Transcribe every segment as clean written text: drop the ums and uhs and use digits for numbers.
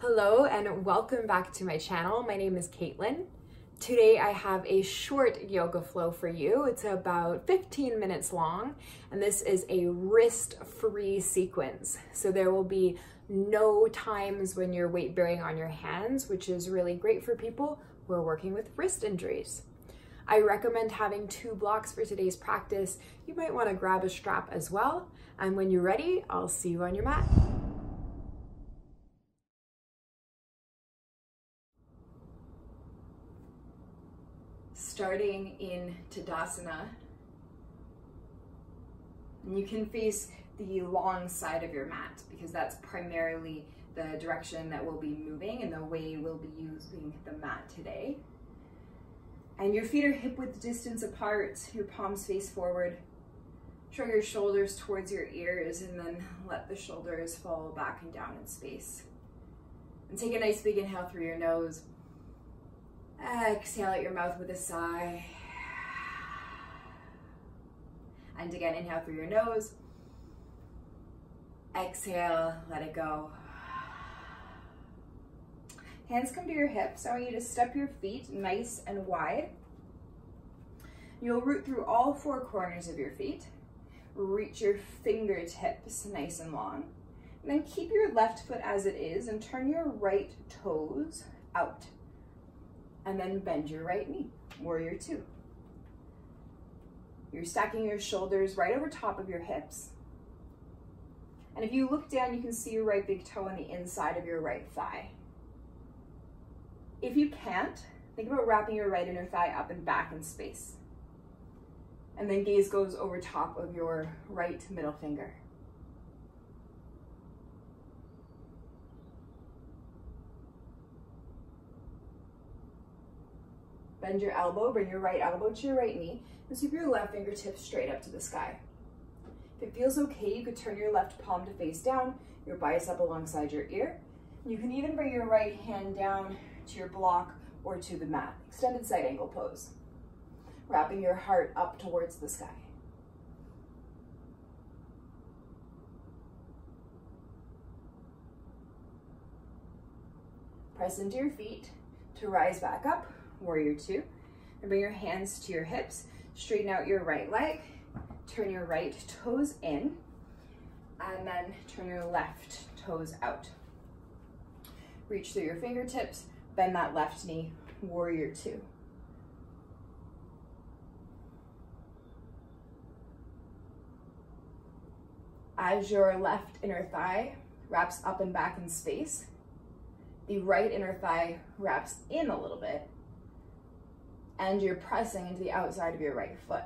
Hello and welcome back to my channel. My name is Caitlin. Today I have a short yoga flow for you. It's about 15 minutes long, and this is a wrist-free sequence. So there will be no times when you're weight bearing on your hands, which is really great for people who are working with wrist injuries. I recommend having 2 blocks for today's practice. You might want to grab a strap as well. And when you're ready, I'll see you on your mat. Starting in Tadasana, and you can face the long side of your mat because that's primarily the direction that we'll be moving and the way we'll be using the mat today. And your feet are hip-width distance apart, your palms face forward. Shrug your shoulders towards your ears and then let the shoulders fall back and down in space. And take a nice big inhale through your nose. Exhale out your mouth with a sigh. And again, inhale through your nose. Exhale, let it go. Hands come to your hips. I want you to step your feet nice and wide. You'll root through all 4 corners of your feet. Reach your fingertips nice and long. And then keep your left foot as it is and turn your right toes out. And then bend your right knee, warrior 2. You're stacking your shoulders right over top of your hips. And if you look down, you can see your right big toe on the inside of your right thigh. If you can't, think about wrapping your right inner thigh up and back in space. And then gaze goes over top of your right middle finger. Bend your elbow, bring your right elbow to your right knee, and sweep your left fingertips straight up to the sky. If it feels okay, you could turn your left palm to face down, your bicep alongside your ear. You can even bring your right hand down to your block or to the mat. Extended side angle pose. Wrapping your heart up towards the sky. Press into your feet to rise back up. Warrior 2, and bring your hands to your hips, straighten out your right leg, turn your right toes in, and then turn your left toes out. Reach through your fingertips, bend that left knee, warrior 2. As your left inner thigh wraps up and back in space, the right inner thigh wraps in a little bit, and you're pressing into the outside of your right foot.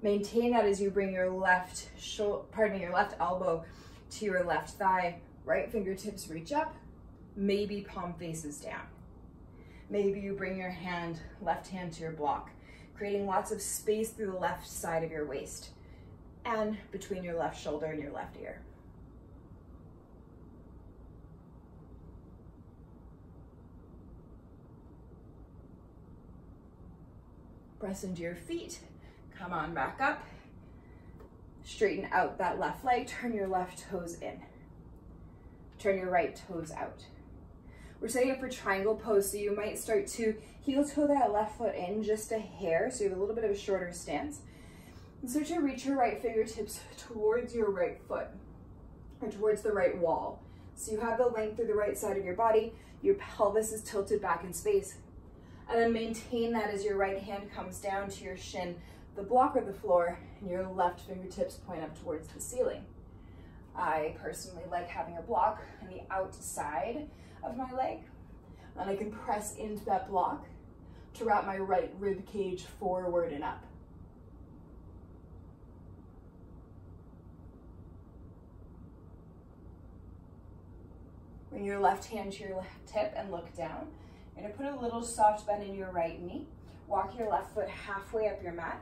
Maintain that as you bring your left elbow to your left thigh, right fingertips reach up, maybe palm faces down. Maybe you bring your left hand to your block, creating lots of space through the left side of your waist and between your left shoulder and your left ear. Press into your feet, come on back up, straighten out that left leg, turn your left toes in, turn your right toes out. We're setting up for triangle pose, so you might start to heel toe that left foot in just a hair, so you have a little bit of a shorter stance. And start to reach your right fingertips towards your right foot, or towards the right wall. So you have the length through the right side of your body, your pelvis is tilted back in space. And then maintain that as your right hand comes down to your shin, the block or the floor, and your left fingertips point up towards the ceiling. I personally like having a block on the outside of my leg, and I can press into that block to wrap my right rib cage forward and up. Bring your left hand to your left hip and look down. You're gonna put a little soft bend in your right knee. Walk your left foot halfway up your mat.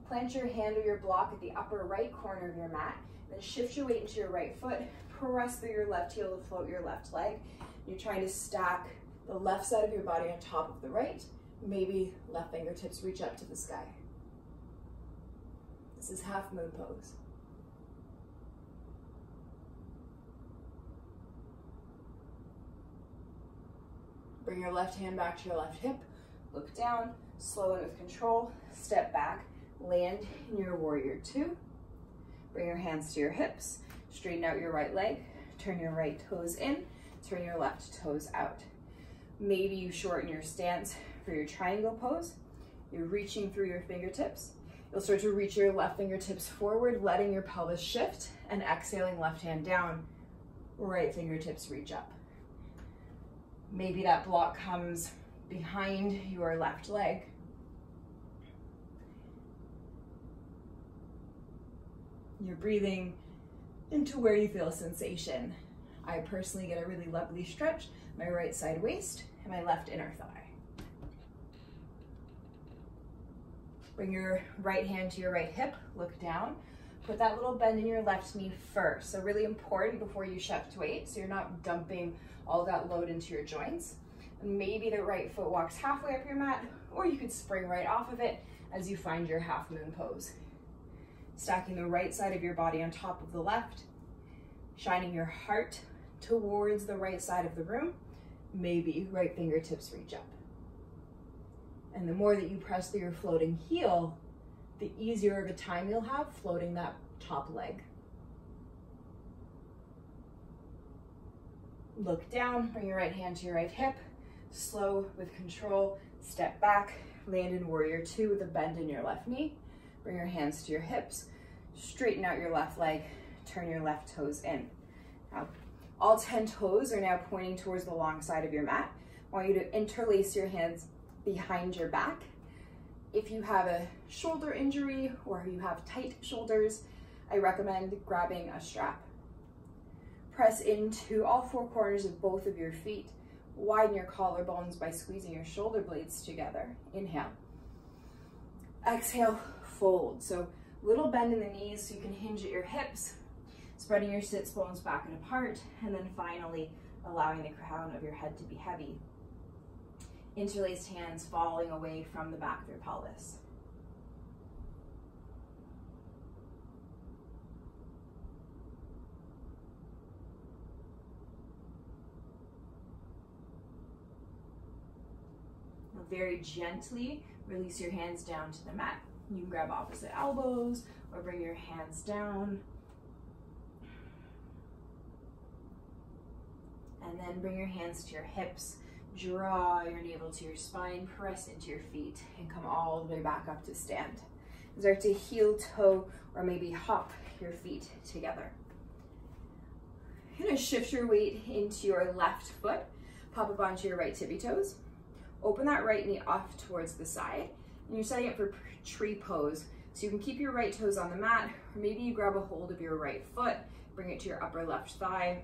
Plant your hand or your block at the upper right corner of your mat. Then shift your weight into your right foot. Press through your left heel to float your left leg. You're trying to stack the left side of your body on top of the right. Maybe left fingertips reach up to the sky. This is half moon pose. Bring your left hand back to your left hip, look down, slow and with control, step back, land in your warrior two. Bring your hands to your hips, straighten out your right leg, turn your right toes in, turn your left toes out. Maybe you shorten your stance for your triangle pose. You're reaching through your fingertips. You'll start to reach your left fingertips forward, letting your pelvis shift, and exhaling left hand down, right fingertips reach up. Maybe that block comes behind your left leg. You're breathing into where you feel sensation. I personally get a really lovely stretch, my right side waist and my left inner thigh. Bring your right hand to your right hip, look down. Put that little bend in your left knee first. So really important before you shift weight, so you're not dumping all that load into your joints. And maybe the right foot walks halfway up your mat, or you could spring right off of it as you find your half moon pose. Stacking the right side of your body on top of the left, shining your heart towards the right side of the room, maybe right fingertips reach up. And the more that you press through your floating heel, the easier of a time you'll have floating that top leg. Look down, bring your right hand to your right hip, slow with control, step back, land in warrior two with a bend in your left knee. Bring your hands to your hips, straighten out your left leg, turn your left toes in. Now, all 10 toes are now pointing towards the long side of your mat. I want you to interlace your hands behind your back. If you have a shoulder injury or you have tight shoulders, I recommend grabbing a strap. Press into all four corners of both of your feet. Widen your collarbones by squeezing your shoulder blades together. Inhale. Exhale, fold. So little bend in the knees so you can hinge at your hips, spreading your sits bones back and apart, and then finally allowing the crown of your head to be heavy. Interlaced hands falling away from the back of your pelvis. Now very gently release your hands down to the mat. You can grab opposite elbows or bring your hands down. And then bring your hands to your hips. Draw your navel to your spine, press into your feet, and come all the way back up to stand. Start to heel toe or maybe hop your feet together. You're gonna shift your weight into your left foot, pop up onto your right tippy toes. Open that right knee off towards the side, and you're setting up for tree pose. So you can keep your right toes on the mat, or maybe you grab a hold of your right foot, bring it to your upper left thigh,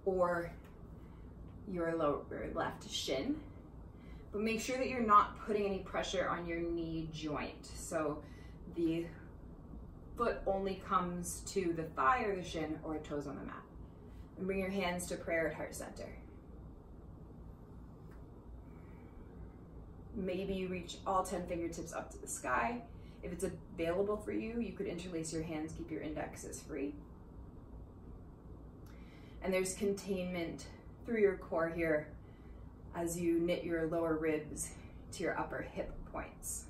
or your lower left shin, but make sure that you're not putting any pressure on your knee joint. So the foot only comes to the thigh or the shin or toes on the mat. And bring your hands to prayer at heart center. Maybe you reach all 10 fingertips up to the sky. If it's available for you, you could interlace your hands, keep your indexes free. And there's containment through your core here as you knit your lower ribs to your upper hip points.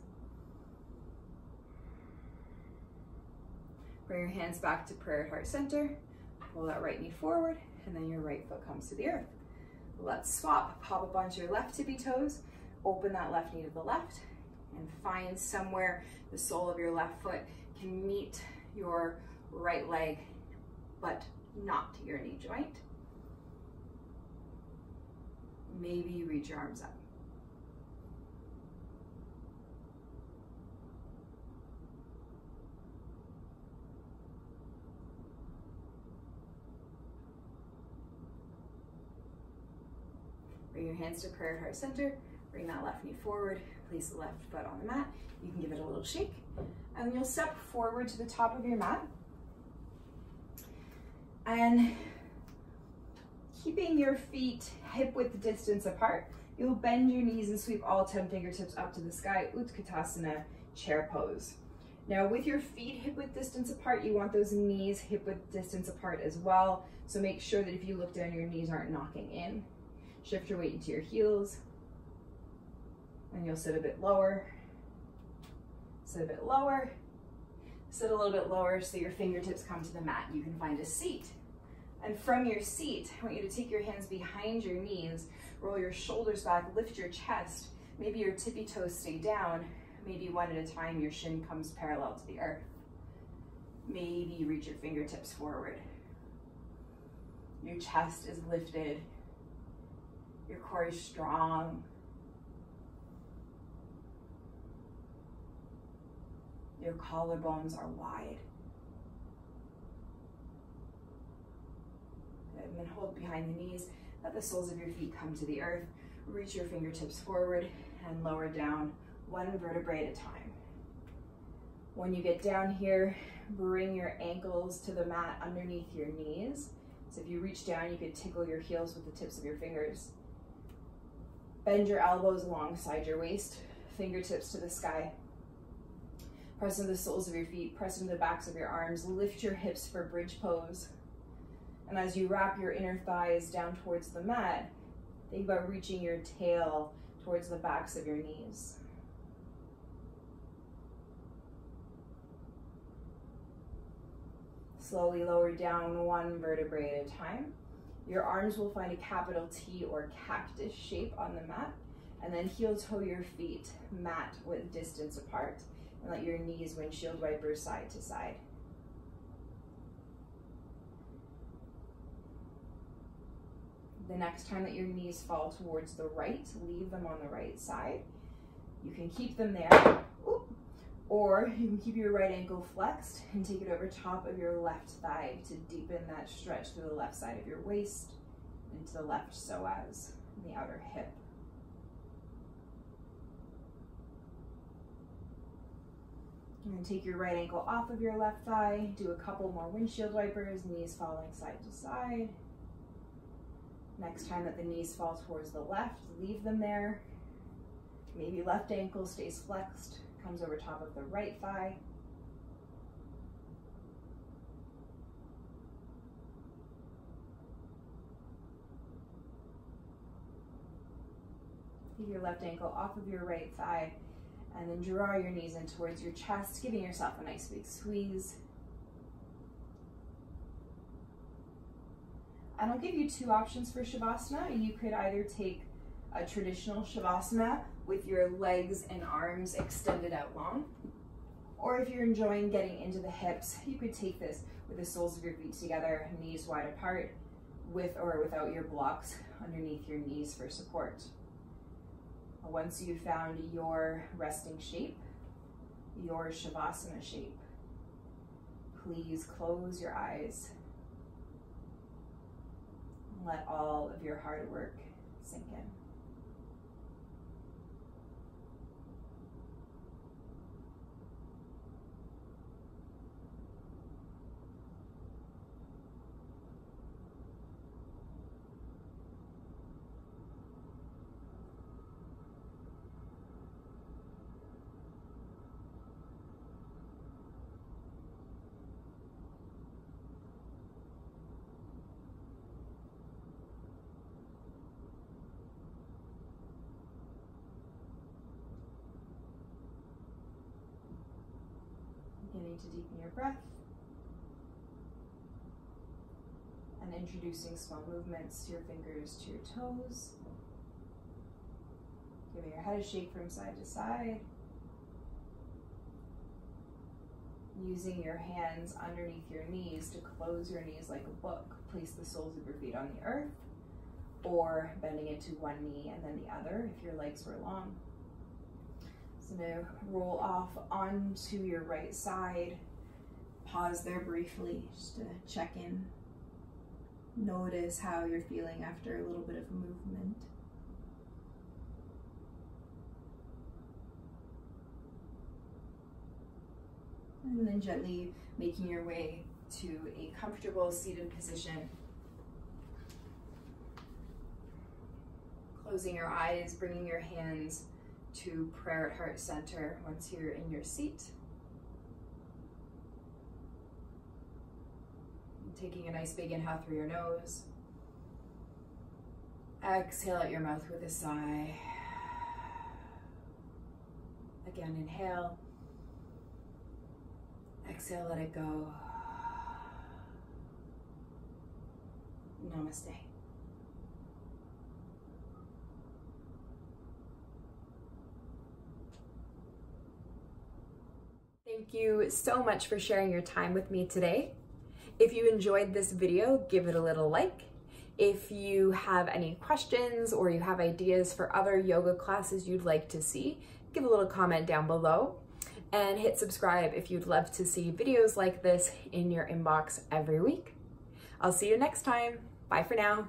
Bring your hands back to prayer at heart center. Pull that right knee forward, and then your right foot comes to the earth. Let's swap. Pop up onto your left tippy toes. Open that left knee to the left, and find somewhere the sole of your left foot can meet your right leg, but not your knee joint. Maybe you reach your arms up. Bring your hands to prayer at heart center. Bring that left knee forward. Place the left foot on the mat. You can give it a little shake. And you'll step forward to the top of your mat. And keeping your feet hip width distance apart, you'll bend your knees and sweep all 10 fingertips up to the sky, Utkatasana, chair pose. Now with your feet hip width distance apart, you want those knees hip width distance apart as well. So make sure that if you look down, your knees aren't knocking in. Shift your weight into your heels, and you'll sit a bit lower, sit a bit lower, sit a little bit lower so your fingertips come to the mat. You can find a seat. And from your seat, I want you to take your hands behind your knees, roll your shoulders back, lift your chest. Maybe your tippy toes stay down. Maybe one at a time your shin comes parallel to the earth. Maybe you reach your fingertips forward. Your chest is lifted. Your core is strong. Your collarbones are wide. Good. And then hold behind the knees. Let the soles of your feet come to the earth. Reach your fingertips forward and lower down one vertebrae at a time. When you get down here, bring your ankles to the mat underneath your knees. So if you reach down, you could tickle your heels with the tips of your fingers. Bend your elbows alongside your waist, fingertips to the sky. Press into the soles of your feet, press into the backs of your arms, lift your hips for bridge pose. And as you wrap your inner thighs down towards the mat, think about reaching your tail towards the backs of your knees. Slowly lower down one vertebrae at a time. Your arms will find a capital T or cactus shape on the mat, and then heel toe your feet mat with distance apart, and let your knees windshield wipers side to side. The next time that your knees fall towards the right, leave them on the right side. You can keep them there, or you can keep your right ankle flexed and take it over top of your left thigh to deepen that stretch through the left side of your waist into the left psoas, the outer hip. And then take your right ankle off of your left thigh, do a couple more windshield wipers, knees falling side to side. Next time that the knees fall towards the left, leave them there. Maybe left ankle stays flexed, comes over top of the right thigh. Keep your left ankle off of your right thigh, and then draw your knees in towards your chest, giving yourself a nice big squeeze. And I'll give you two options for Shavasana. You could either take a traditional Shavasana with your legs and arms extended out long, or if you're enjoying getting into the hips, you could take this with the soles of your feet together, knees wide apart, with or without your blocks underneath your knees for support. Once you've found your resting shape, your Shavasana shape, please close your eyes. Let all of your hard work sink in. Beginning to deepen your breath and introducing small movements to your fingers to your toes. Giving your head a shake from side to side. Using your hands underneath your knees to close your knees like a book. Place the soles of your feet on the earth, or bending into one knee and then the other if your legs were long. So now roll off onto your right side. Pause there briefly just to check in. Notice how you're feeling after a little bit of movement. And then gently making your way to a comfortable seated position. Closing your eyes, bringing your hands to prayer at heart center once you're in your seat. And taking a nice big inhale through your nose. Exhale out your mouth with a sigh. Again, inhale. Exhale, let it go. Namaste. Thank you so much for sharing your time with me today. If you enjoyed this video, give it a little like. If you have any questions or you have ideas for other yoga classes you'd like to see, give a little comment down below and hit subscribe if you'd love to see videos like this in your inbox every week. I'll see you next time. Bye for now.